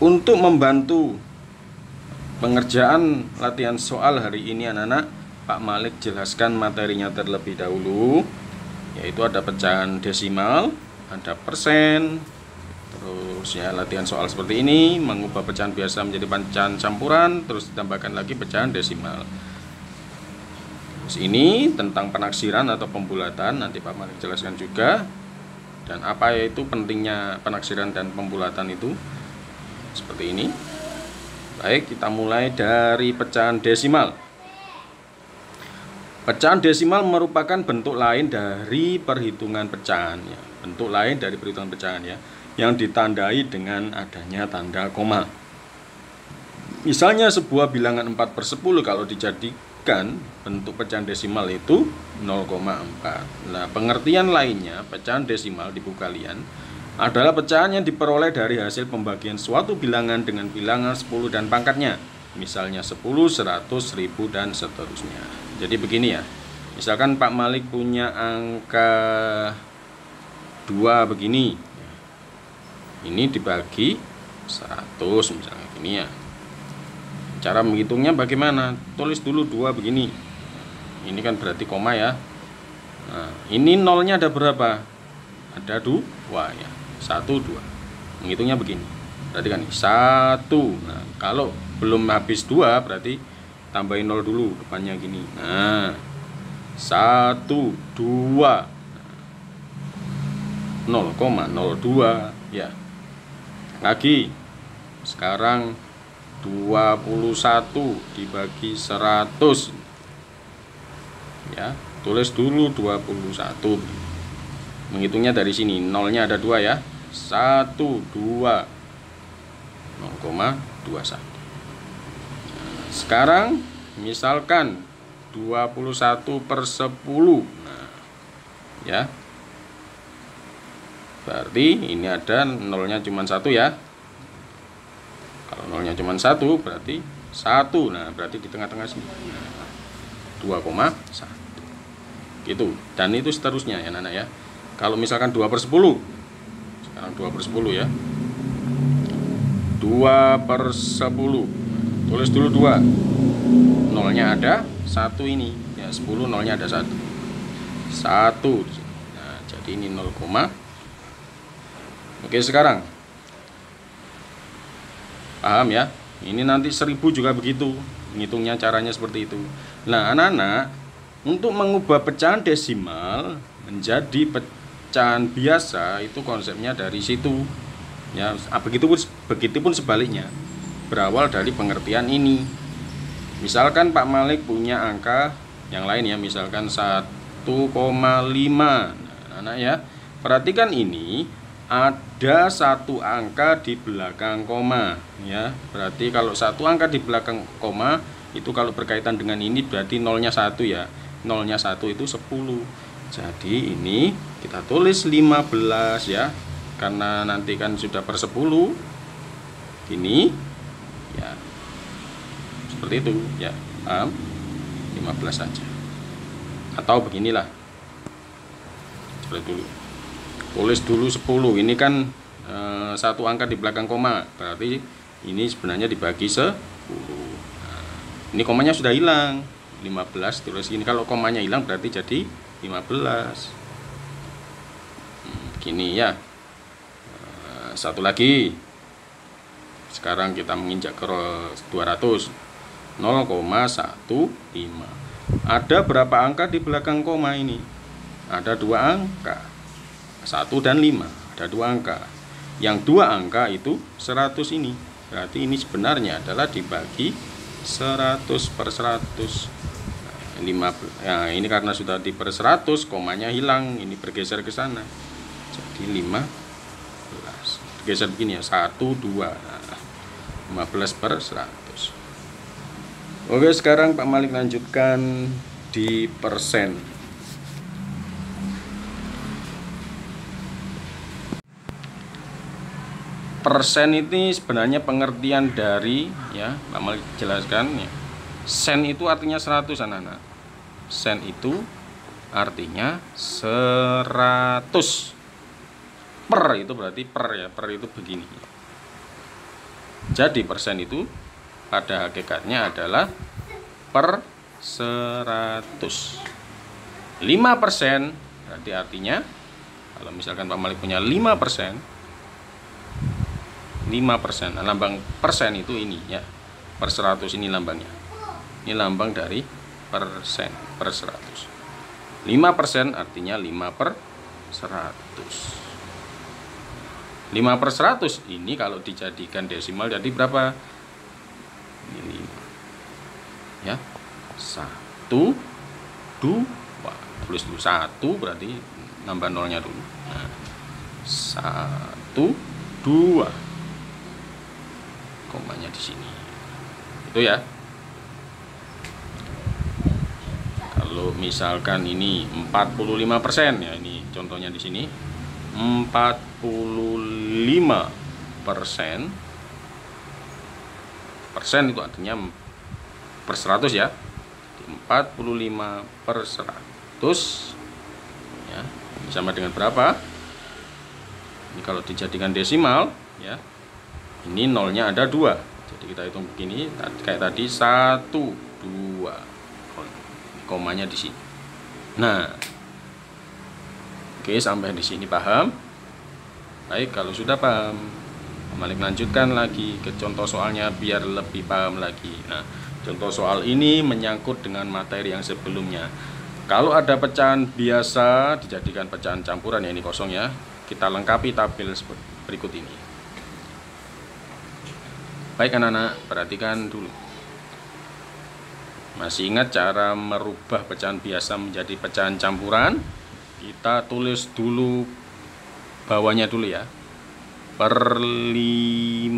Untuk membantu pengerjaan latihan soal hari ini anak-anak, Pak Malik jelaskan materinya terlebih dahulu, yaitu ada pecahan desimal, ada persen, terus ya latihan soal seperti ini, mengubah pecahan biasa menjadi pecahan campuran, terus ditambahkan lagi pecahan desimal. Terus ini tentang penaksiran atau pembulatan, nanti Pak Malik jelaskan juga, dan apa itu pentingnya penaksiran dan pembulatan itu seperti ini. Baik, kita mulai dari pecahan desimal. Pecahan desimal merupakan bentuk lain dari perhitungan pecahan ya. Bentuk lain dari perhitungan pecahan ya, yang ditandai dengan adanya tanda koma. Misalnya sebuah bilangan 4/10 kalau dijadikan bentuk pecahan desimal itu 0,4. Nah, pengertian lainnya pecahan desimal di buku kalian adalah pecahan yang diperoleh dari hasil pembagian suatu bilangan dengan bilangan 10 dan pangkatnya. Misalnya 10, 100, 1000 dan seterusnya. Jadi begini ya. Misalkan Pak Malik punya angka 2 begini. Ini dibagi 100 misalnya gini ya. Cara menghitungnya bagaimana? Tulis dulu 2 begini. Ini kan berarti koma ya. Nah, ini nolnya ada berapa? Ada 2 ya. 1, 2. Menghitungnya begini. Berarti kan 1. Nah, kalau belum habis 2 berarti tambahin 0 dulu depannya gini. Nah, 1, 2. 0,02 ya. Lagi. Sekarang 21 dibagi 100. Ya, tulis dulu 21. Menghitungnya dari sini, nolnya ada 2 ya. 1, 2, 0,21. Sekarang misalkan 21/10. Nah, ya. Berarti ini ada nolnya cuma 1 ya. Kalau nolnya cuma 1 berarti 1. Nah, berarti di tengah-tengah sini. Nah, 2,1. Gitu. Dan itu seterusnya ya anak-anak ya. Kalau misalkan 2/10. Sekarang 2/10 ya. 2/10. Tulis dulu 2. Nolnya ada 1 ini. Ya, 10 nolnya ada 1. 1. Nah, jadi ini 0, oke, sekarang paham ya? Ini nanti 1000 juga begitu. Ngitungnya caranya seperti itu. Nah, anak-anak, untuk mengubah pecahan desimal menjadi pecahan biasa itu konsepnya dari situ. Ya, begitupun sebaliknya. Berawal dari pengertian ini. Misalkan Pak Malik punya angka yang lain ya, misalkan 1,5. Nah, anak ya, perhatikan ini ada satu angka di belakang koma ya. Berarti kalau satu angka di belakang koma itu kalau berkaitan dengan ini berarti nolnya 1 ya. Nolnya 1 itu 10. Jadi ini kita tulis 15 ya. Karena nanti kan sudah per 10. Ini ya. Seperti itu ya. Paham? 15 saja. Atau beginilah. Coba dulu. Tulis dulu 10. Ini kan satu angka di belakang koma. Berarti ini sebenarnya dibagi 10. Nah, ini komanya sudah hilang. 15 tulis ini. Kalau komanya hilang berarti jadi 15. Gini ya. Satu lagi. Sekarang kita menginjak ke 200. 0,15. Ada berapa angka di belakang koma ini? Ada 2 angka. 1 dan 5. Ada 2 angka. Yang 2 angka itu 100 ini. Berarti ini sebenarnya adalah dibagi 100/100. Nah, ini karena sudah di per 100, komanya hilang. Ini bergeser ke sana. Jadi 15. Bergeser begini ya. 1, 2. Nah, 15/100. Oke, sekarang Pak Malik lanjutkan di persen. Persen ini sebenarnya pengertian dari ya, Pak Malik jelaskan ya. Sen itu artinya 100 anak-anak. Sen itu artinya 100. Per itu berarti per ya. Per itu begini. Jadi persen itu pada hakikatnya adalah per 100. 5% berarti artinya kalau misalkan Pak Malik punya 5%, lambang persen itu ini ya, per 100 ini lambangnya. Ini lambang dari persen per 100. 5% artinya 5 per 100. 5 per 100 ini kalau dijadikan desimal jadi berapa? Ini 5 ya, 1, 2, tulis dulu 1 berarti nambah nolnya dulu. Nah, 1, 2, komanya di sini. Itu ya. Kalau misalkan ini 45% ya, ini contohnya di sini 45%. Persen itu artinya per 100 ya. 45 per 100 ya, sama dengan berapa? Ini kalau dijadikan desimal ya, ini nolnya ada 2. Jadi kita hitung begini kayak tadi 1, 2. Komanya di sini. Nah, oke, sampai di sini paham? Baik, kalau sudah paham, Malik lanjutkan lagi ke contoh soalnya biar lebih paham lagi. Nah, contoh soal ini menyangkut dengan materi yang sebelumnya. Kalau ada pecahan biasa dijadikan pecahan campuran ya, ini kosong ya, kita lengkapi tabel berikut ini. Baik anak-anak, perhatikan dulu. Masih ingat cara merubah pecahan biasa menjadi pecahan campuran? Kita tulis dulu bawahnya dulu ya, per 5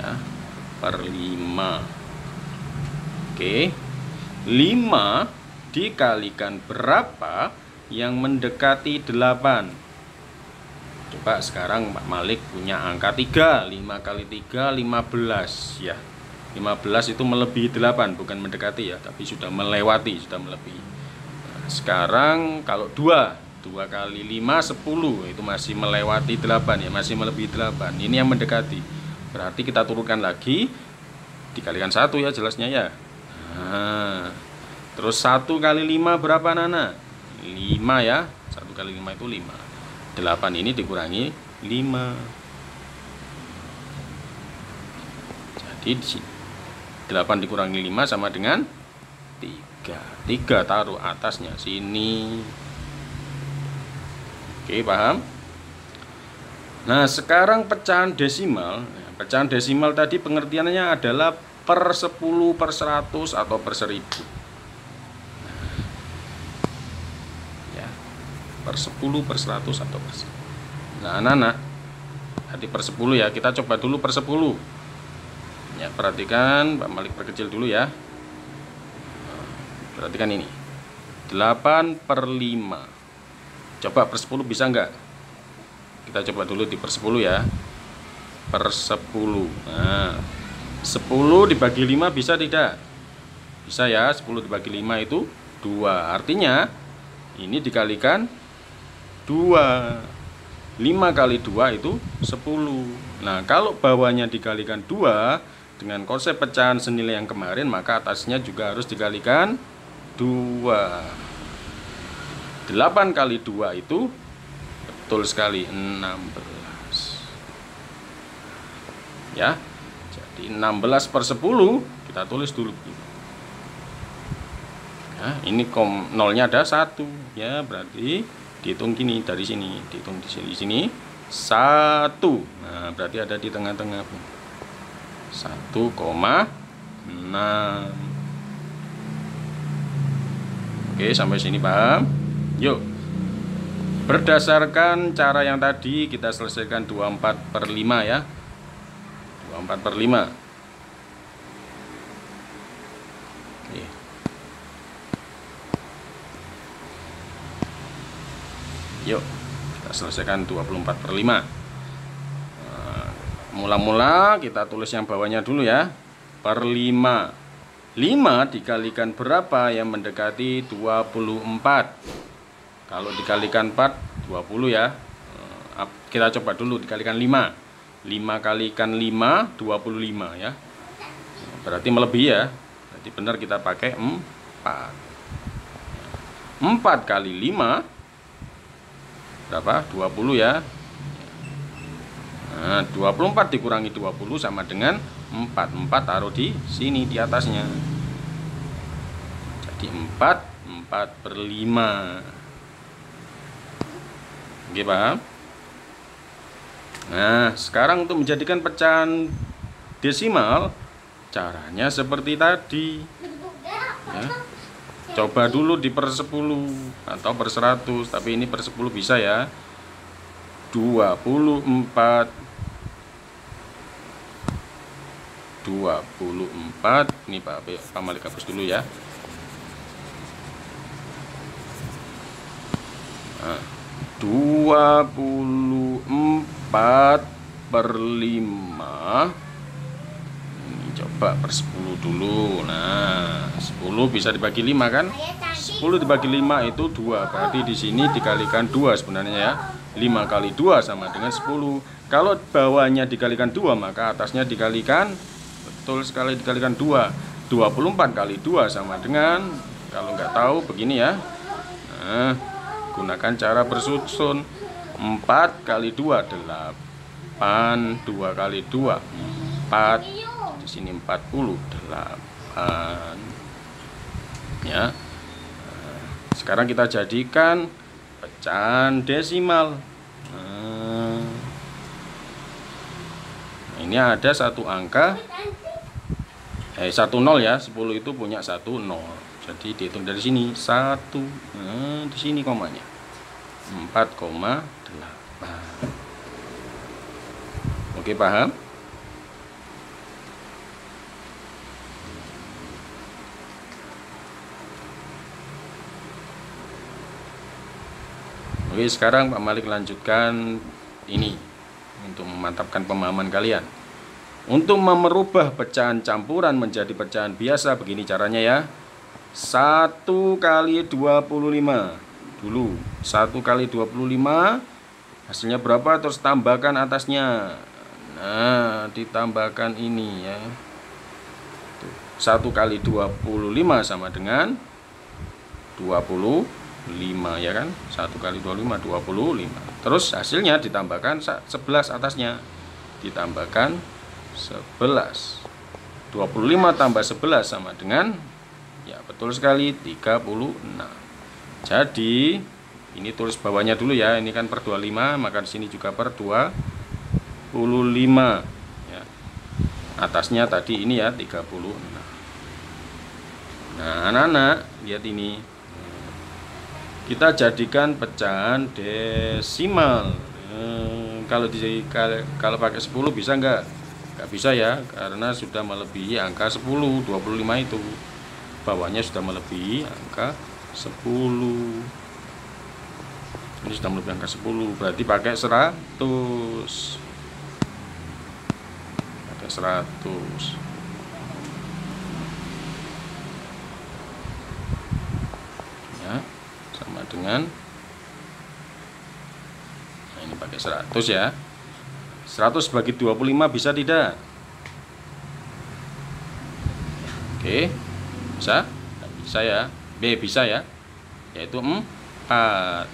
ya, per 5. Oke, 5 dikalikan berapa yang mendekati 8? Coba sekarang Pak Malik punya angka 3, 5 kali 3 15 ya. 15 itu melebihi 8, bukan mendekati ya, tapi sudah melewati, sudah melebihi. Nah, sekarang kalau 2 kali 5 10 itu masih melewati 8 ya, masih melebihi 8. Ini yang mendekati. Berarti kita turunkan lagi, dikalikan 1 ya jelasnya ya. Nah, terus 1 kali 5 berapa Nana? 5 ya. 1 kali 5 itu 5. 8 ini dikurangi 5. Jadi di sini 8 dikurangi 5 sama dengan 3. 3 taruh atasnya sini. Oke, paham? Nah, sekarang pecahan desimal. Pecahan desimal tadi pengertiannya adalah per 10, per 100 atau per 1000. Ya. Per 10, per 100 atau per 1000. Nah, anak-anak, tadi per 10 ya, kita coba dulu per 10. Ya, perhatikan, Pak Malik perkecil dulu ya. Perhatikan ini. 8 per 5. Coba per 10 bisa enggak? Kita coba dulu di per 10 ya. Per 10. Nah, 10 dibagi 5 bisa tidak? Bisa ya, 10 dibagi 5 itu 2. Artinya ini dikalikan 2. 5 kali 2 itu 10. Nah, kalau bawahnya dikalikan 2 dengan konsep pecahan senilai yang kemarin, maka atasnya juga harus dikalikan 2. 8 kali 2 itu betul sekali 16. Ya. Jadi 16 per 10 kita tulis dulu. Ya, ini nolnya ada 1 ya, berarti dihitung gini dari sini, dihitung di sini 1. Nah, berarti ada di tengah-tengah. 1,6. Oke, sampai sini paham? Yuk, berdasarkan cara yang tadi kita selesaikan 24 per 5 ya. 24 per 5. Oke. Yuk, kita selesaikan 24 per 5. Mula-mula kita tulis yang bawahnya dulu ya. Per 5. 5 dikalikan berapa yang mendekati 24? Kalau dikalikan 4, 20 ya. Kita coba dulu dikalikan 5. 5 kalikan 5, 25 ya. Berarti melebihi ya. Berarti benar kita pakai 4. 4 kali 5 berapa? 20 ya. Nah, 24 dikurangi 20 sama dengan 4. 4 taruh di sini di atasnya. Jadi 4/5. Oke, paham? Nah, sekarang untuk menjadikan pecahan desimal caranya seperti tadi ya. Coba dulu di per 10 atau per 100, tapi ini per 10 bisa ya. 24 ini Pak Malik hapus dulu ya. Nah, 24/5 ini coba per 10 dulu. Nah, 10 bisa dibagi 5 kan? 10 dibagi 5 itu 2. Berarti di sini dikalikan 2 sebenarnya ya. 5 kali 2 sama dengan 10. Kalau bawahnya dikalikan 2, maka atasnya dikalikan, betul sekali, dikalikan 2. 24 kali 2 sama dengan, kalau nggak tahu begini ya. Nah, gunakan cara bersusun. 4 kali 2 8, 2 kali 2 4. Di sini 48 ya. Nah, sekarang kita jadikan pecahan desimal. Nah, ini ada satu angka 10 ya. 10 itu punya 1 0. Jadi dihitung dari sini 1. Nah, di sini komanya 4,8. Oke, paham? Oke, sekarang Pak Malik lanjutkan ini untuk memantapkan pemahaman kalian. Untuk merubah pecahan campuran menjadi pecahan biasa, begini caranya ya. 1 kali 25 dulu. 1 kali 25 hasilnya berapa? Terus tambahkan atasnya. Nah, ditambahkan ini ya. 1 kali 25 sama dengan 25 ya kan. 1 kali 25 25. Terus hasilnya ditambahkan 11 atasnya. Ditambahkan 11. 25 tambah 11 sama dengan, ya betul sekali, 36. Jadi ini tulis bawahnya dulu ya. Ini kan per 25, maka di sini juga per 25 ya. Atasnya tadi ini ya 36. Nah, anak-anak lihat ini. Kita jadikan pecahan desimal. Kalau pakai 10 bisa nggak? Nggak bisa ya, karena sudah melebihi angka 10. 25 itu bawahnya sudah melebihi angka 10. Ini sudah melebihi angka 10, berarti pakai 100. Pakai 100. Ya, sama dengan, nah ini pakai 100 ya. 100 bagi 25 bisa tidak? Oke, bisa? Bisa ya. B bisa ya, yaitu 4.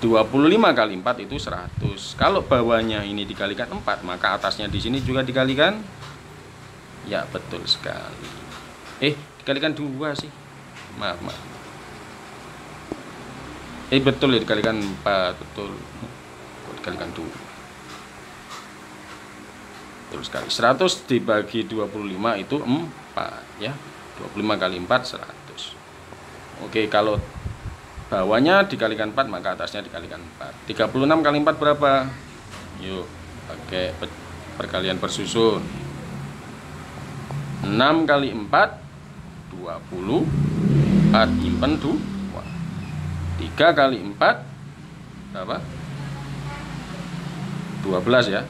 25 kali 4 itu 100. Kalau bawahnya ini dikalikan 4, maka atasnya di sini juga dikalikan. Ya, betul sekali. Dikalikan 2 sih. Maaf. Betul ya, dikalikan 4, betul. Dikalikan 2. Betul sekali. 100 dibagi 25 itu 4 ya. 25 kali 4 100. Oke, kalau bawahnya dikalikan 4, maka atasnya dikalikan 4. 36 kali 4 berapa? Yuk, pakai perkalian bersusun. 6 kali 4 24, simpen 2. 3 kali 4 berapa? 12 ya.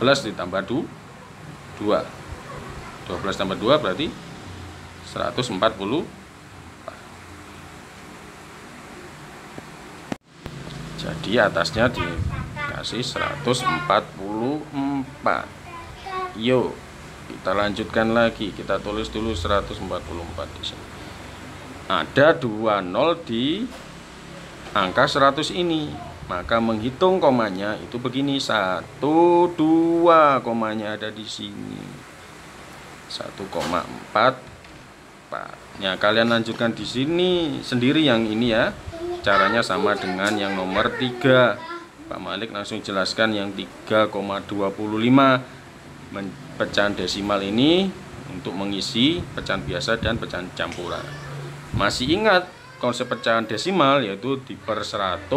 12 ditambah 2. 12 tambah 2 berarti 140. Jadi atasnya dikasih 144. Yuk kita lanjutkan lagi, kita tulis dulu 144 di sini. Ada 2 nol di angka 100 ini, maka menghitung komanya itu begini, 1, 2, komanya ada di sini 1,4. Ya, kalian lanjutkan di sini sendiri yang ini ya. Caranya sama dengan yang nomor 3. Pak Malik langsung jelaskan yang 3,25 pecahan desimal ini untuk mengisi pecahan biasa dan pecahan campuran. Masih ingat konsep pecahan desimal, yaitu di per 100,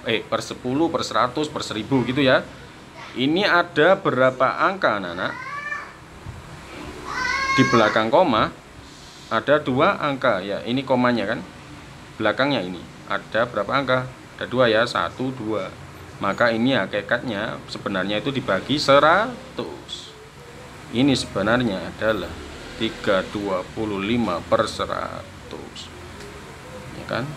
per 10, per 100, per 1000 gitu ya. Ini ada berapa angka anak-anak? Di belakang koma ada 2 angka ya, ini komanya kan. Belakangnya ini ada berapa angka? Ada 2 ya, 1, 2. Maka ini hakikatnya sebenarnya itu dibagi 100. Ini sebenarnya adalah 325 per 100. Ya kan?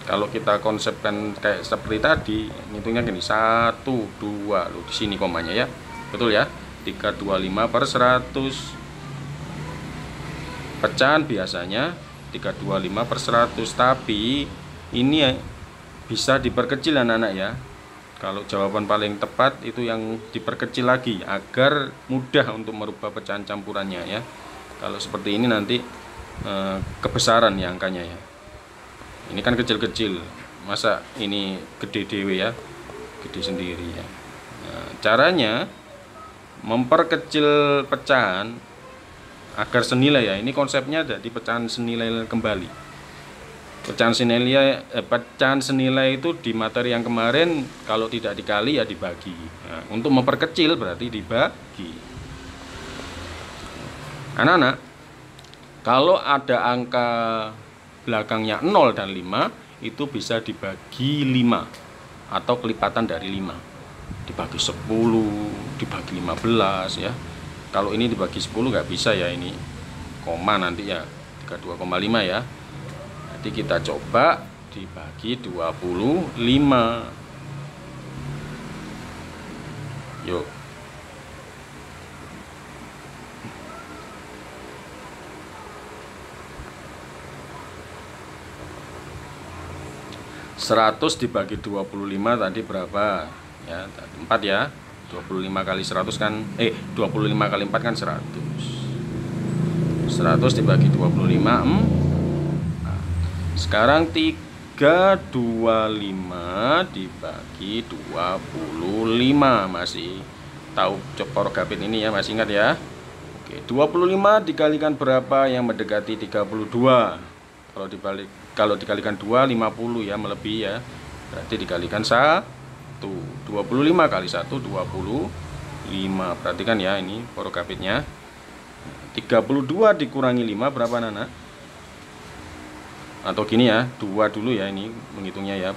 Kalau kita konsepkan kayak seperti tadi, ngitungnya gini, 1, 2, loh di sini komanya ya. Betul ya? 325 per 100. Pecahan biasanya 325 per 100, tapi ini bisa diperkecil anak-anak ya. Kalau jawaban paling tepat itu yang diperkecil lagi agar mudah untuk merubah pecahan campurannya ya. Kalau seperti ini nanti kebesaran ya angkanya ya. Ini kan kecil-kecil, masa ini gede dewe ya, gede sendiri ya. Nah, caranya memperkecil pecahan agar senilai ya. Ini konsepnya ada di pecahan senilai kembali. Pecahan senilai itu di materi yang kemarin kalau tidak dikali ya dibagi. Nah, untuk memperkecil berarti dibagi. Anak-anak, kalau ada angka belakangnya 0 dan 5 itu bisa dibagi 5 atau kelipatan dari 5. Dibagi 10, dibagi 15 ya. Kalau ini dibagi 10 nggak bisa ya, ini koma nanti ya 32,5 ya. Nanti kita coba dibagi 25. Yuk. Seratus dibagi 25 tadi berapa? Ya, 4 ya. 25 kali 100 kan 25 kali 4 kan 100. 100 dibagi 25 Sekarang 325 dibagi 25. Masih tahu copor gapit ini ya, masih ingat ya? Oke, 25 dikalikan berapa yang mendekati 32? Kalau dikalikan 2 50 ya, melebihi ya. Berarti dikalikan 1. 25 kali 1 25. Perhatikan ya, ini porogapitnya. 32 dikurangi 5 berapa Nana? Atau gini ya, 2 dulu ya, ini menghitungnya ya,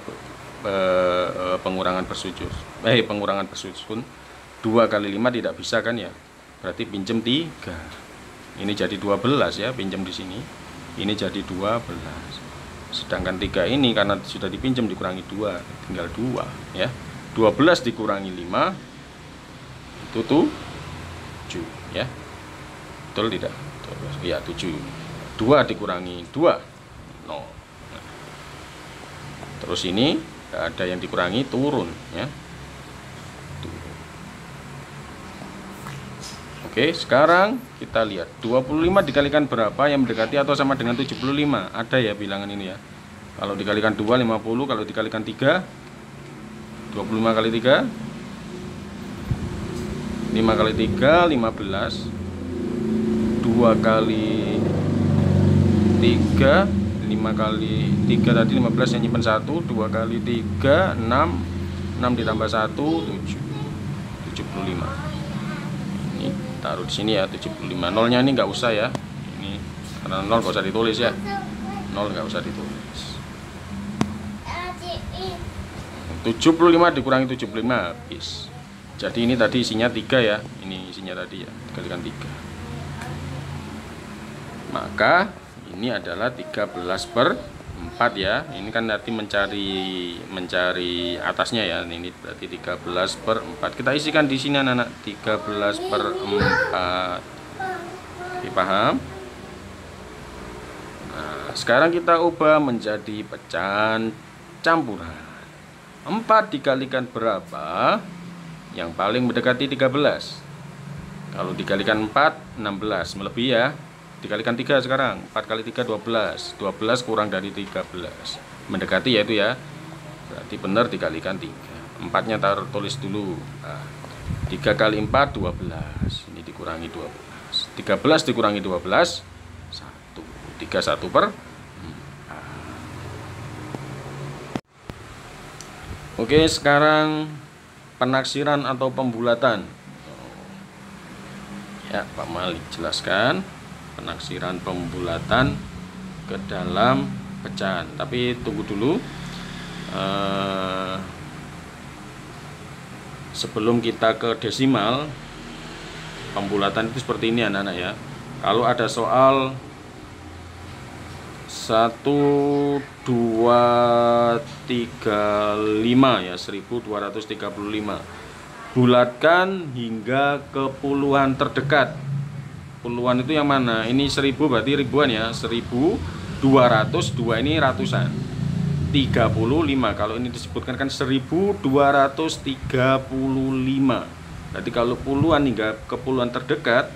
pengurangan bersusun. Pengurangan bersusun 2 kali 5 tidak bisa kan ya, berarti pinjem 3. Ini jadi 12 ya, pinjem di sini. Ini jadi 12. Sedangkan 3 ini karena sudah dipinjam dikurangi 2, tinggal 2 ya. 12 dikurangi 5 itu 7 ya. Betul tidak? Ya, 7. 2 dikurangi 2 0. Terus ini tidak ada yang dikurangi, turun ya. Oke, sekarang kita lihat 25 dikalikan berapa yang mendekati atau sama dengan 75. Ada ya bilangan ini ya. Kalau dikalikan 2 50, kalau dikalikan 3 25 kali 3 5 kali 3 15. 2 kali 3 5 kali 3 tadi 15 yang nyimpen 1. 2 kali 3 6 ditambah 1 7 75. Ini taruh di sini ya, 75. Nolnya ini nggak usah ya, ini karena 0 nggak usah ditulis ya, 0 nggak usah ditulis. 75 dikurangi 75 habis. Jadi ini tadi isinya 3 ya, ini isinya tadi ya, dikalikan 3. Maka ini adalah 13/3. 4 ya. Ini kan nanti mencari atasnya ya. Ini berarti 13 per 4. Kita isikan di sini anak-anak, 13 per 4. Oke, paham? Nah, sekarang kita ubah menjadi pecahan campuran. 4 dikalikan berapa? Yang paling mendekati 13. Kalau dikalikan 4, 16. Melebihi ya. Dikalikan 3 sekarang. 4 kali 3, 12. 12 kurang dari 13. Mendekati ya itu ya. Berarti benar dikalikan 3. 4-nya tulis dulu. Nah, 3 kali 4, 12. Ini dikurangi 12. 13 dikurangi 12, 1. 31 per 4. Oke, sekarang penaksiran atau pembulatan. Ya, Pak Malik jelaskan penaksiran pembulatan ke dalam pecahan. Tapi tunggu dulu, sebelum kita ke desimal, pembulatan itu seperti ini anak-anak ya. Kalau ada soal 1, 2, 3, 5 ya, 1235. Bulatkan hingga ke puluhan terdekat. Puluhan itu yang mana? Ini 1000 berarti ribuan ya. 1200, 2 ini ratusan. 35, kalau ini disebutkan kan 1235. Berarti kalau puluhan hingga ke puluhan terdekat,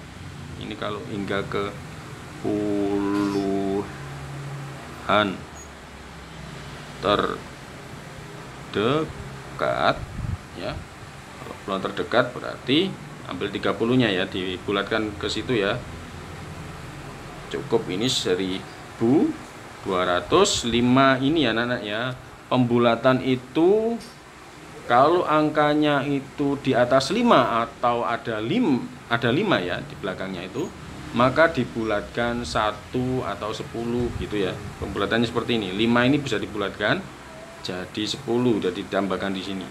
ini kalau hingga ke puluhan terdekat ya. Kalau puluhan terdekat berarti ambil 30-nya ya, dibulatkan ke situ ya. Cukup ini 1205 ini ya anak-anak ya. Pembulatan itu kalau angkanya itu di atas 5 atau ada 5 ya di belakangnya itu, maka dibulatkan 1 atau 10 gitu ya. Pembulatannya seperti ini. 5 ini bisa dibulatkan jadi 10, jadi ditambahkan di sini.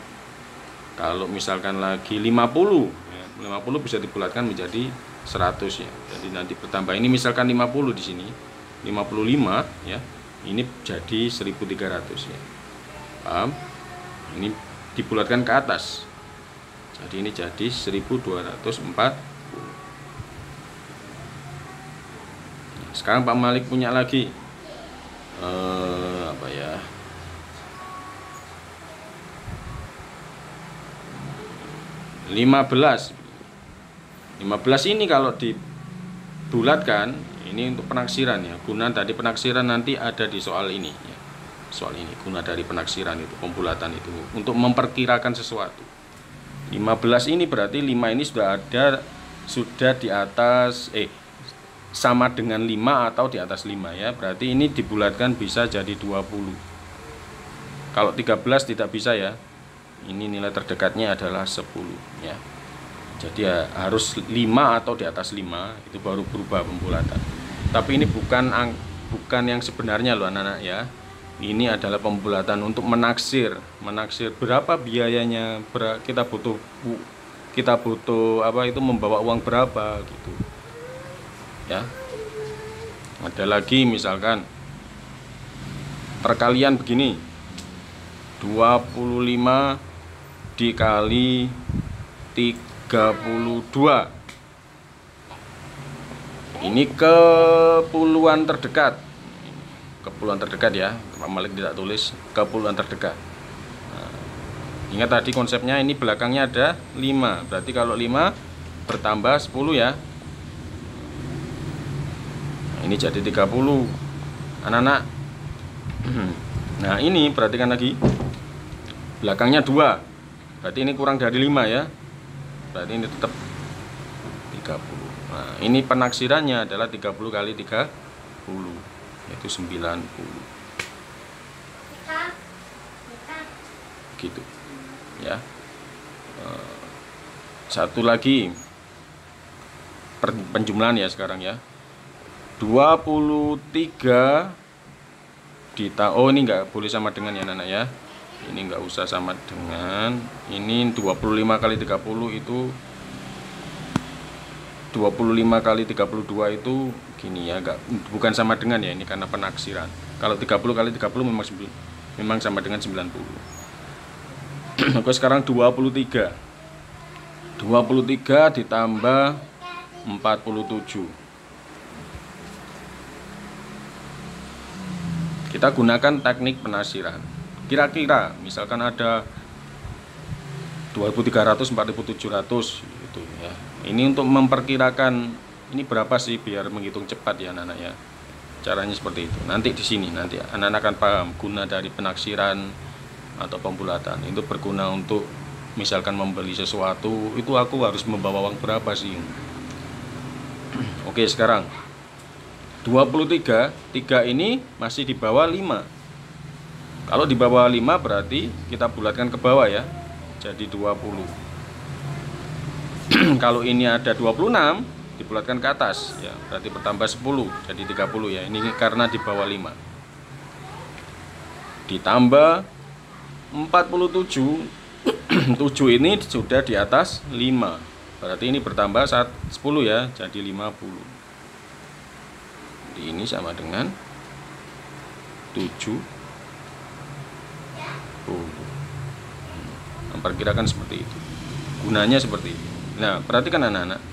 Kalau misalkan lagi 50 ya, 50 bisa dibulatkan menjadi 100 ya. Jadi nanti bertambah ini misalkan 50 di sini, 55 ya. Ini jadi 1300 ya. Paham? Ini dibulatkan ke atas. Jadi ini jadi 1240. Sekarang Pak Malik punya lagi apa ya? 15 ini kalau dibulatkan, ini untuk penaksiran ya. Guna dari penaksiran nanti ada di soal ini ya. Soal ini guna dari penaksiran itu, pembulatan itu untuk memperkirakan sesuatu. 15 ini berarti 5 ini sudah di atas sama dengan 5 atau di atas 5 ya. Berarti ini dibulatkan bisa jadi 20. Kalau 13 tidak bisa ya. Ini nilai terdekatnya adalah 10 ya. Jadi ya, harus 5 atau di atas 5 itu baru berubah pembulatan. Tapi ini bukan yang sebenarnya loh anak-anak ya. Ini adalah pembulatan untuk menaksir berapa biayanya, kita butuh apa itu, membawa uang berapa gitu. Ya. Ada lagi misalkan perkalian begini. 25 dikali 32. Ini kepuluhan terdekat. Kepuluhan terdekat ya. Pak Malik tidak tulis kepuluhan terdekat. Nah, ingat tadi konsepnya ini belakangnya ada 5. Berarti kalau 5 bertambah 10 ya. Nah, ini jadi 30. Anak-anak. Nah, ini perhatikan lagi. Belakangnya 2. Berarti ini kurang dari 5 ya. Berarti ini tetap 30. Nah, ini penaksirannya adalah 30 kali 30, yaitu 90. Gitu. Ya. Satu lagi penjumlahan ya sekarang ya. 23 oh ini enggak boleh sama dengan ya anak-anak ya. Ini enggak usah sama dengan ini. 25 kali 30 itu 25 kali 32 itu gini ya, bukan sama dengan ya, ini karena penaksiran. Kalau 30 kali 30 memang sama dengan 90. Oke, sekarang 23. 23 ditambah 47. Kita gunakan teknik penasiran. Kira-kira misalkan ada 2300, 4700 gitu ya. Ini untuk memperkirakan ini berapa sih biar menghitung cepat ya anak-anak ya. Caranya seperti itu. Nanti di sini nanti anak-anak akan paham guna dari penaksiran atau pembulatan. Itu berguna untuk misalkan membeli sesuatu, itu aku harus membawa uang berapa sih. Oke, sekarang 23, 3 ini masih di bawah 5. Kalau di bawah 5 berarti kita bulatkan ke bawah ya. Jadi 20. Kalau ini ada 26, dibulatkan ke atas ya, berarti bertambah 10 jadi 30 ya. Ini karena di bawah 5. Ditambah 47. 7 ini sudah di atas 5. Berarti ini bertambah 10 ya, jadi 50. Jadi ini sama dengan 70. Memperkirakan seperti itu. Gunanya seperti itu. Nah, perhatikan anak-anak.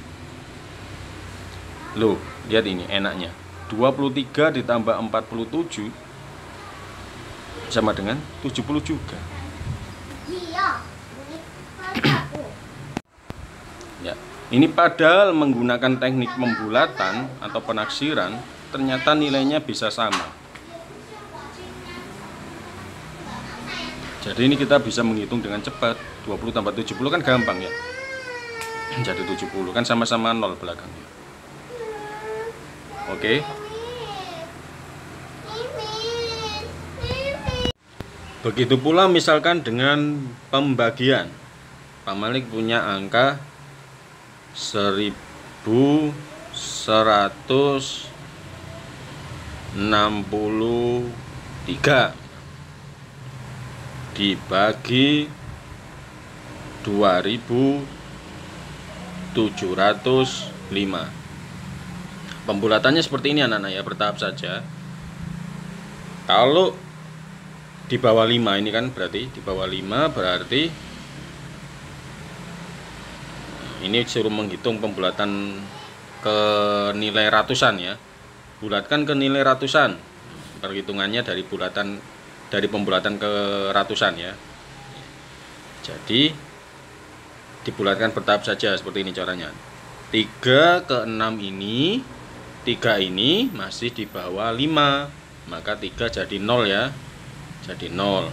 Loh, lihat ini enaknya. 23 ditambah 47 sama dengan 70 juga. Ya, ini padahal menggunakan teknik pembulatan atau penaksiran, ternyata nilainya bisa sama. Jadi ini kita bisa menghitung dengan cepat. 20 tambah 70 kan gampang ya. Jadi 70 kan sama-sama 0 belakangnya. Oke. Begitu pula misalkan dengan pembagian. Pak Malik punya angka 1163 dibagi 2705. Pembulatannya seperti ini anak-anak ya, bertahap saja. Kalau di bawah 5 ini kan berarti di bawah 5 berarti ini suruh menghitung pembulatan ke nilai ratusan ya. Bulatkan ke nilai ratusan. Perhitungannya dari pembulatan ke ratusan ya. Jadi dibulatkan bertahap saja seperti ini caranya. 3 ke 6 ini, 3 ini masih di bawah 5, maka 3 jadi 0 ya. Jadi 0.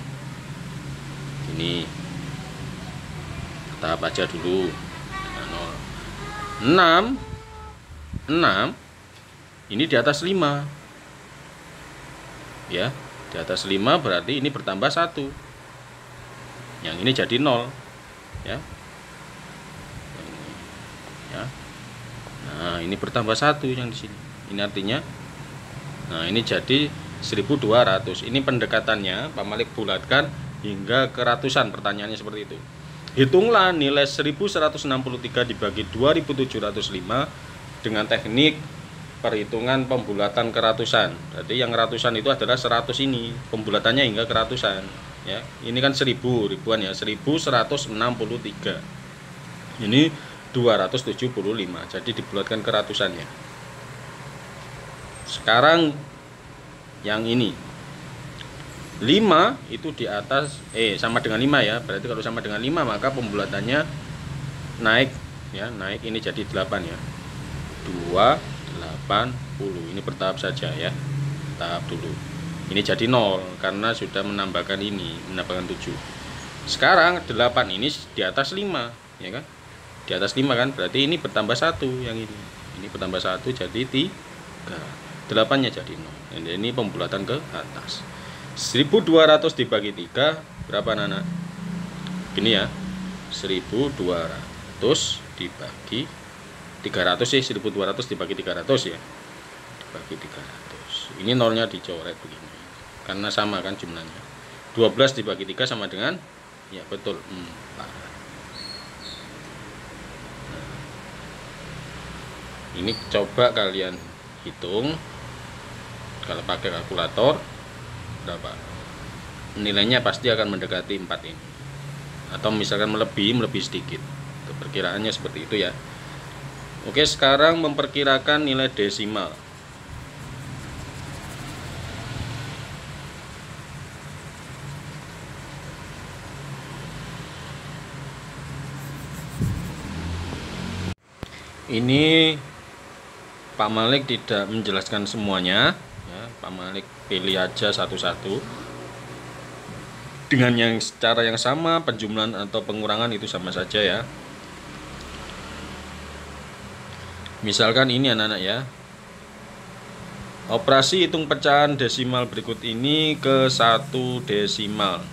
Ini tahap aja dulu. 0. 6 ini di atas 5. Ya, di atas 5 berarti ini bertambah 1. Yang ini jadi 0 ya. Ya. Nah, ini bertambah 1 yang di sini. Ini artinya nah, ini jadi 1200. Ini pendekatannya Pak Malik bulatkan hingga ke ratusan. Pertanyaannya seperti itu. Hitunglah nilai 1163 dibagi 2705 dengan teknik perhitungan pembulatan ke ratusan. Jadi yang ratusan itu adalah 100 ini, pembulatannya hingga ke ratusan ya. Ini kan 1000 ribuan ya, 1163. Ini 275. Jadi dibulatkan ke ratusannya. Sekarang yang ini 5 itu di atas sama dengan 5 ya. Berarti kalau sama dengan 5 maka pembulatannya naik ya, naik ini jadi 8 ya. 280. Ini bertahap saja ya. Tahap dulu. Ini jadi 0 karena sudah menambahkan ini, menambahkan 7. Sekarang 8 ini di atas 5 ya kan? Di atas 5 kan? Berarti ini bertambah 1 yang ini. Ini bertambah 1 jadi 3. 8-nya jadi 0. Ini pembulatan ke atas. 1200 dibagi 3 berapa Nana? Ini ya, 1200 dibagi 300 sih, 1200 dibagi 300 ya, dibagi 300. Ini nolnya dicoret begini karena sama kan jumlahnya. 12 dibagi 3 sama dengan ya betul 4. Ini coba kalian hitung kalau pakai kalkulator. berapa, nilainya pasti akan mendekati 4 ini, atau misalkan melebihi sedikit. Perkiraannya seperti itu ya. Oke, sekarang memperkirakan nilai desimal. Ini Pak Malik tidak menjelaskan semuanya ya, Pak Malik pilih aja satu-satu. Dengan yang cara yang sama, penjumlahan atau pengurangan itu sama saja ya. Misalkan ini anak-anak ya, operasi hitung pecahan desimal berikut ini ke 1 desimal.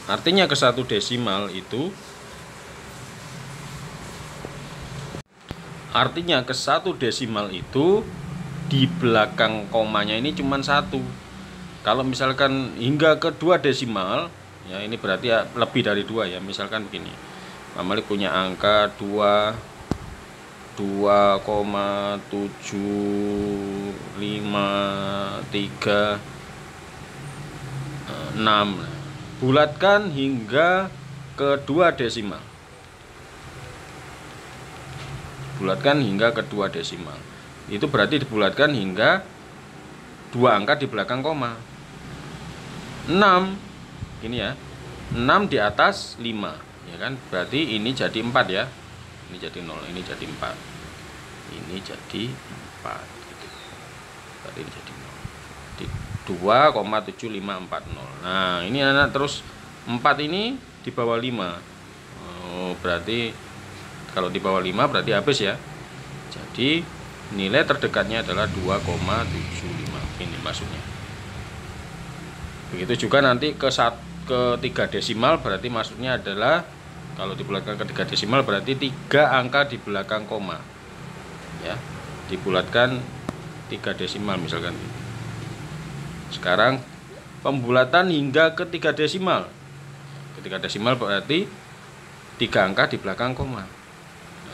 Artinya ke 1 desimal itu, artinya ke 1 desimal itu di belakang komanya ini cuma 1. Kalau misalkan hingga ke 2 desimal ya, ini berarti ya lebih dari 2 ya. Misalkan begini, Pak Malik punya angka 2,753,6. Bulatkan hingga ke 2 desimal. Bulatkan hingga ke 2 desimal. Itu berarti dibulatkan hingga 2 angka di belakang koma. 6 ini ya. 6 di atas 5, ya kan? Berarti ini jadi 4 ya. Ini jadi 0, ini jadi 4. Ini jadi 4 gitu. Berarti ini jadi 0. Di 2,7540. Nah, ini anak terus 4 ini di bawah 5. Oh, berarti kalau di bawah 5 berarti habis ya. Jadi nilai terdekatnya adalah 2,75. Ini maksudnya. Begitu juga nanti ke 3 desimal, berarti maksudnya adalah kalau dibulatkan ke 3 desimal berarti 3 angka di belakang koma. Ya, dibulatkan 3 desimal misalkan. Sekarang pembulatan hingga ke 3 desimal. Ke 3 desimal berarti 3 angka di belakang koma.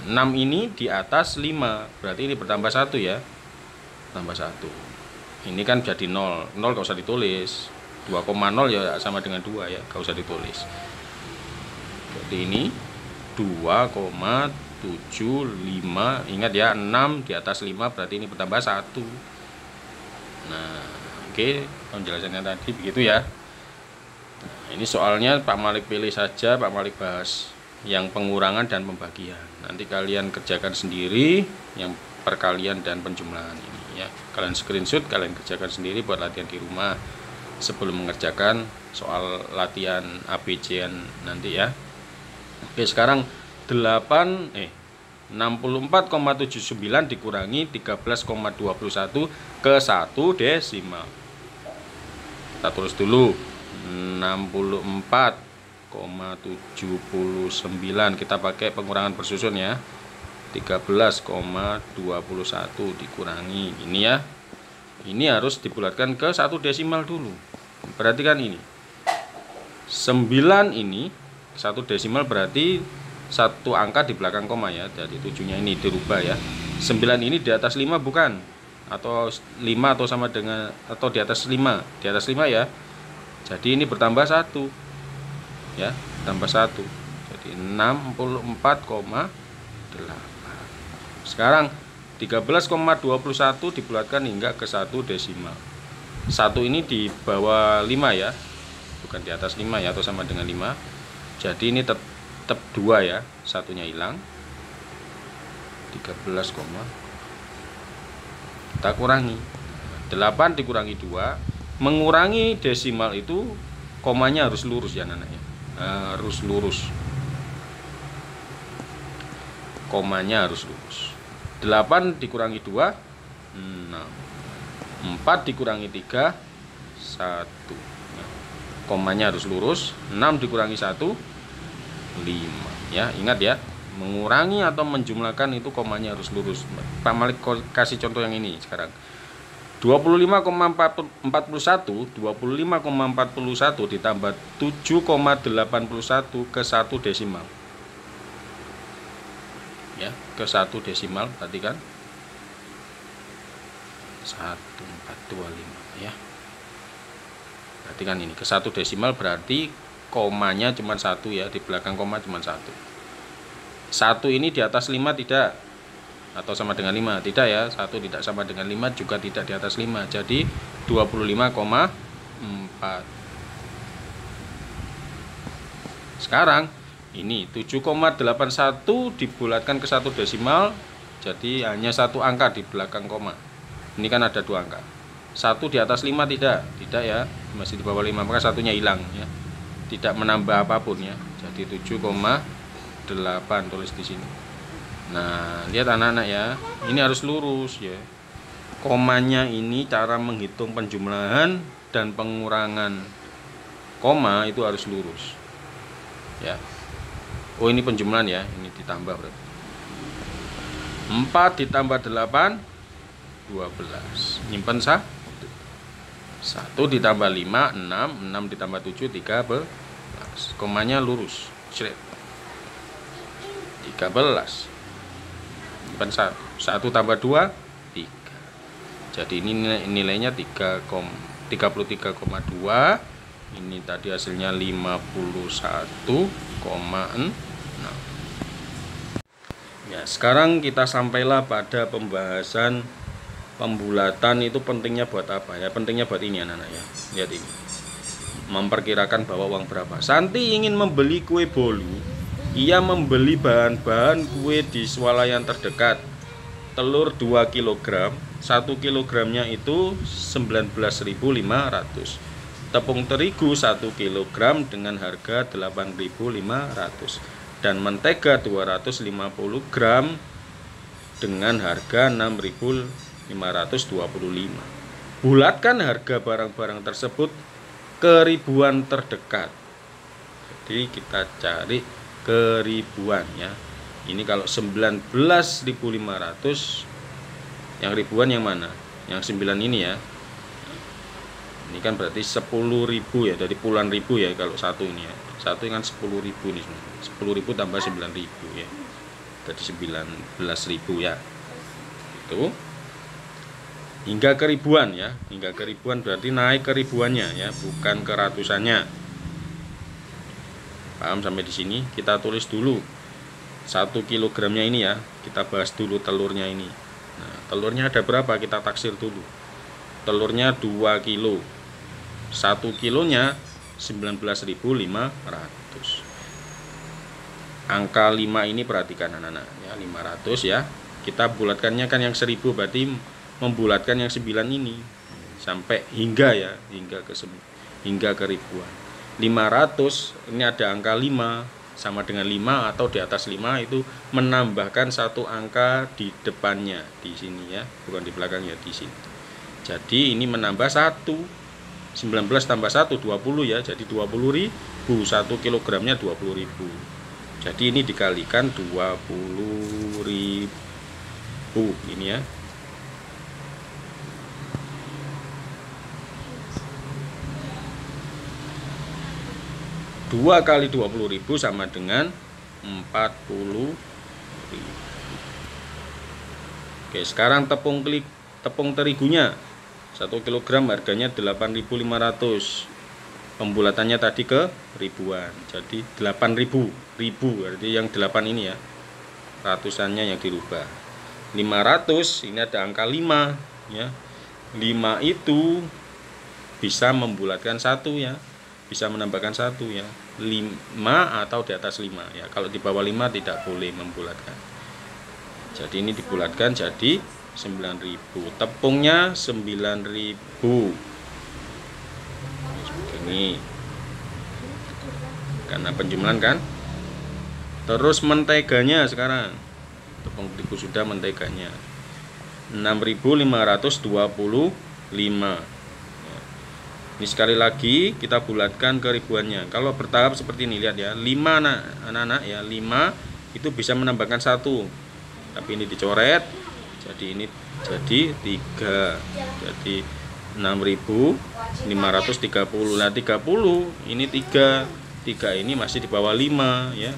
6 ini di atas 5, berarti ini bertambah 1 ya. Tambah 1. Ini kan jadi 0. 0 gak usah ditulis. 2,0 ya sama dengan 2 ya, gak usah ditulis. Jadi ini 2,75. Ingat ya, 6 di atas 5 berarti ini bertambah 1. Nah, oke, penjelasannya tadi begitu ya. Nah, ini soalnya Pak Malik pilih saja, Pak Malik bahas yang pengurangan dan pembagian. Nanti kalian kerjakan sendiri yang perkalian dan penjumlahan ini ya. Kalian screenshot, kalian kerjakan sendiri buat latihan di rumah sebelum mengerjakan soal latihan ABC-an nanti ya. Oke, sekarang 64,79 dikurangi 13,21 ke 1 desimal. Kita tulis dulu 64,79, kita pakai pengurangan bersusun ya. 13,21 dikurangi ini ya. Ini harus dibulatkan ke 1 desimal dulu. Perhatikan ini. 9 ini 1 desimal berarti 1 angka di belakang koma ya. Jadi 7-nya ini dirubah ya. 9 ini di atas 5 bukan? Atau 5 atau sama dengan atau di atas 5? Di atas 5 ya. Jadi ini bertambah 1. Ya, tambah 1. Jadi 64,8. Sekarang 13,21 dibulatkan hingga ke 1 desimal. 1 ini di bawah 5 ya. Bukan di atas 5 ya, atau sama dengan 5. Jadi ini tetap 2 ya. Satunya hilang. 13, kita kurangi. 8 dikurangi 2. Mengurangi desimal itu komanya harus lurus ya anak-anak ya. Harus lurus. Komanya harus lurus. 8 dikurangi 2, 6. 4 dikurangi 3, 1. Komanya harus lurus. 6 dikurangi 1, 5. Ya, ingat ya. Mengurangi atau menjumlahkan itu komanya harus lurus. Pak Malik kasih contoh yang ini sekarang. 25,41 ditambah 7,81 ke 1 desimal. Ya, ke 1 desimal tadi kan 1425 ya. Perhatikan ini, ke 1 desimal berarti komanya cuma 1 ya, di belakang koma cuma 1. 1 ini di atas 5 tidak, atau sama dengan 5 tidak ya, 1 tidak sama dengan 5, juga tidak di atas 5, jadi 25,4. Sekarang ini 7,81 dibulatkan ke 1 desimal, jadi hanya 1 angka di belakang koma. Ini kan ada 2 angka. 1 di atas 5 tidak ya, masih di bawah 5, maka satunya hilang ya. Tidak menambah apapun ya. Jadi 7,8 tulis di sini. Nah, lihat anak-anak ya. Ini harus lurus ya. Komanya ini cara menghitung penjumlahan dan pengurangan koma itu harus lurus. Ya. Oh, ini penjumlahan ya, ini ditambah berarti. 4 ditambah 8 12. Nyimpen 1 ditambah 5 6 ditambah 7 13. Komanya lurus. 13. Nyimpen 1 tambah 2 3. Jadi ini nilainya 33,2. Ini tadi hasilnya 51,6. Ya, sekarang kita sampailah pada pembahasan pembulatan itu pentingnya buat apa ya? Pentingnya buat ini anak-anak ya. Lihat ini. Memperkirakan bahwa uang berapa. Santi ingin membeli kue bolu. Ia membeli bahan-bahan kue di swalayan terdekat. Telur 2 kg. 1 kilogramnya itu 19.500. Tepung terigu 1 kg dengan harga 8.500. Dan mentega 250 gram dengan harga 6.525. Bulatkan harga barang-barang tersebut ke ribuan terdekat. Jadi kita cari ke ribuan ya. Ini kalau 19.500, yang ribuan yang mana? Yang 9 ini ya. Ini kan berarti 10.000 ya, dari puluhan ribu ya kalau satu ini ya. Satu kan 10.000 nih. 10.000 tambah 9.000 ya. Jadi 19.000 ya. Itu hingga ke ribuan ya, hingga ke ribuan berarti naik ke ribuannya ya, bukan ke ratusannya. Paham sampai di sini? Kita tulis dulu 1 kilogramnya ini ya, kita bahas dulu telurnya ini. Nah, telurnya ada berapa? Kita taksir dulu. Telurnya 2 kilo. 1 kilonya 19.500. Angka 5 ini perhatikan anak-anak ya, 500 ya. Kita bulatkannya kan yang 1000, berarti membulatkan yang 9 ini sampai hingga ya, hingga ke ribuan. 500 ini ada angka 5 sama dengan 5 atau di atas 5, itu menambahkan 1 angka di depannya di sini ya, bukan di belakangnya, di sini. Jadi ini menambah 1. 19 tambah 1 20 ya, jadi 20.000. 1 kilogramnya 20.000. Jadi ini dikalikan 20.000 ini ya. 2 kali 20.000 sama dengan 40.000. Oke, sekarang tepung terigunya 1 kg harganya 8.500. Pembulatannya tadi ke ribuan. Jadi 8.000. Berarti yang 8 ini ya. Ratusannya yang dirubah. 500 ini ada angka 5 ya. 5 itu bisa membulatkan 1 ya. Bisa menambahkan 1 ya, 5 atau di atas 5 ya. Kalau di bawah 5 tidak boleh membulatkan. Jadi ini dibulatkan jadi 9.000. Tepungnya 9.000. Ini karena penjumlahan kan. Terus menteganya sekarang. Tepung terigu sudah, menteganya 6.525. Ini sekali lagi kita bulatkan ke ribuannya. Kalau bertahap seperti ini, lihat ya, 5 anak-anak ya, 5 itu bisa menambahkan 1. Tapi ini dicoret. Jadi ini jadi 3. Jadi 6.530. Nah, 30 ini 3. 3 ini masih di bawah 5 ya.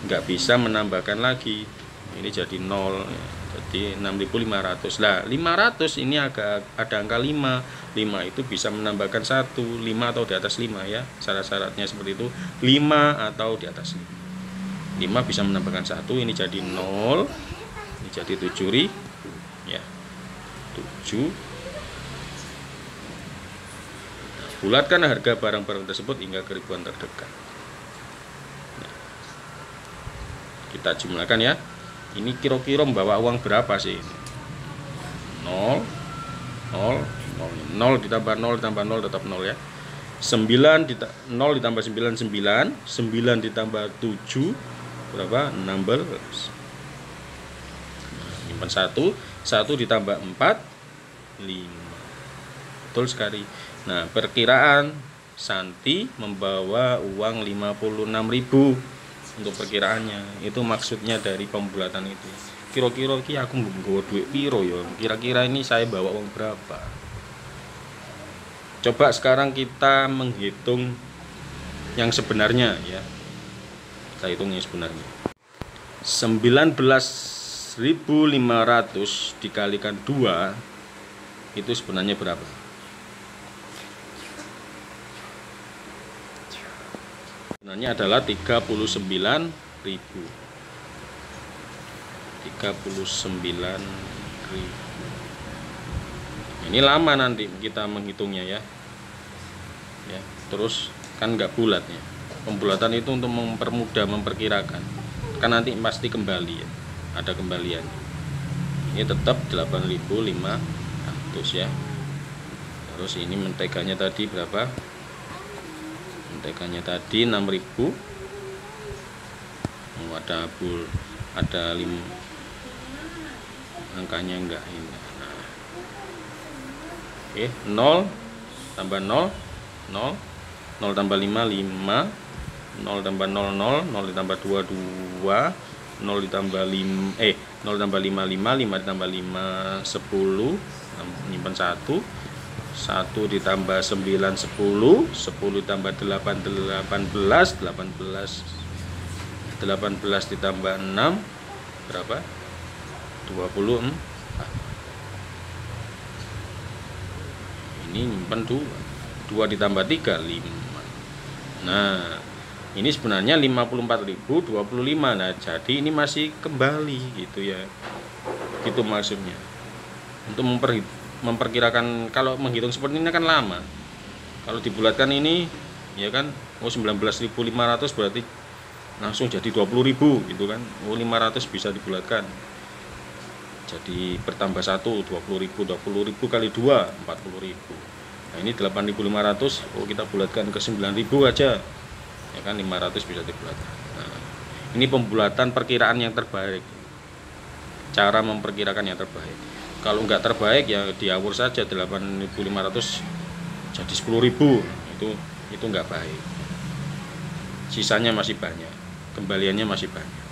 Nggak bisa menambahkan lagi. Ini jadi 0 ya. Jadi 6.500. Lah 500 ini agak ada angka 5. 5 itu bisa menambahkan 1, 5 atau di atas 5 ya. Syarat-syaratnya seperti itu, 5 atau di atas 5. 5 bisa menambahkan 1, ini jadi 0. Ini jadi 7.000 ya. 7. Nah, bulatkan harga barang-barang tersebut hingga ke ribuan terdekat. Nah, kita jumlahkan ya. Ini kira-kira membawa uang berapa sih? 0 0 0 ditambah 0 ditambah 0 tetap 0 ya. 0 ditambah 9 9 9 ditambah 7 berapa? 16. Nah, nyimpan 1 ditambah 4 5. Betul sekali. Nah, perkiraan Santi membawa uang 56.000 untuk perkiraannya. Itu maksudnya dari pembulatan itu. Kira-kira iki aku nggawa duit piro ya? Kira-kira ini saya bawa uang berapa? Coba sekarang kita menghitung yang sebenarnya ya. Kita hitung yang sebenarnya. 19.500 dikalikan 2 itu sebenarnya berapa? Sebenarnya adalah 39.000. 39.000. Ini lama nanti kita menghitungnya ya. Ya, terus kan nggak bulat ya. Pembulatan itu untuk mempermudah memperkirakan. Kan nanti pasti kembali ya. Ada kembalian. Ini tetap 8.500 ya. Terus ini menteganya tadi berapa? Menteganya tadi 6.000. Ada 5 angkanya enggak ini. Nah. Oke, 0 tambah 0 0 0 tambah 5 5 0 tambah 0 0 0 ditambah 2 2 0 ditambah 5 0 tambah 5 5 5 ditambah 5 10 nyimpan 1 1 ditambah 9 10 10 ditambah 8 18 ditambah 6 berapa? 20. Ini nyimpan 2 ditambah 3 5. Nah, ini sebenarnya 54.025. Nah, jadi ini masih kembali gitu ya. Gitu maksudnya. Untuk memperkirakan, kalau menghitung seperti ini kan lama. Kalau dibulatkan ini ya kan 19.500 berarti langsung jadi 20.000 gitu kan. 500 bisa dibulatkan. Jadi bertambah 1 20.000 kali 2 40.000. Nah, ini 8.500. Kita bulatkan ke 9.000 aja. Ya kan 500 bisa dibulatkan. Nah, ini pembulatan perkiraan yang terbaik. Cara memperkirakan yang terbaik. Kalau nggak terbaik ya diawur saja 8.500 jadi 10.000. Itu nggak baik. Sisanya masih banyak. Kembaliannya masih banyak.